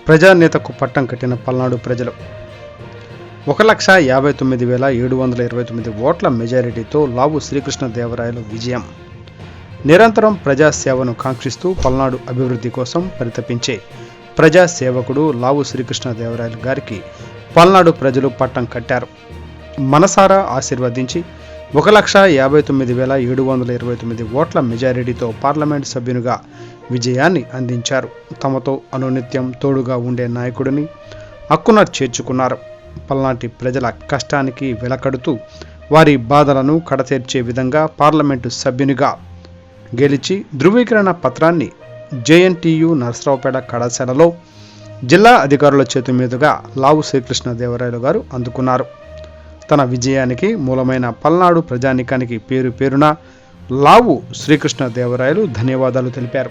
ప్రజానేతకు పట్టం కట్టిన పల్నాడు ప్రజలు 1,59,729 ఓట్ల మెజారిటీతో లావు శ్రీకృష్ణదేవరాయలు విజయం. నిరంతరం ప్రజాసేవను కాంక్షిస్తూ పల్నాడు అభివృద్ధి కోసం పరితపించే ప్రజాసేవకుడు లావు శ్రీకృష్ణదేవరాయలు గారికి పల్నాడు ప్రజలు పట్టం కట్టారు. మనసారా ఆశీర్వదించి 1,59,729 ఓట్ల మెజారిటీతో పార్లమెంట్ సభ్యునిగా విజయాన్ని అందించారు. తమతో అనునిత్యం తోడుగా ఉండే నాయకుడిని హక్కున చేర్చుకున్నారు. పల్నాటి ప్రజల కష్టానికి వెలకడుతూ వారి బాధలను కడతీర్చే విధంగా పార్లమెంటు సభ్యునిగా గెలిచి ధృవీకరణ పత్రాన్ని జేఎన్టీయు నరసరావుపేట కళాశాలలో జిల్లా అధికారుల చేతి మీదుగా లావు శ్రీకృష్ణదేవరాయలు గారు అందుకున్నారు. తన విజయానికి మూలమైన పల్నాడు ప్రజానీకానికి పేరు పేరున లావు శ్రీకృష్ణదేవరాయలు ధన్యవాదాలు తెలిపారు.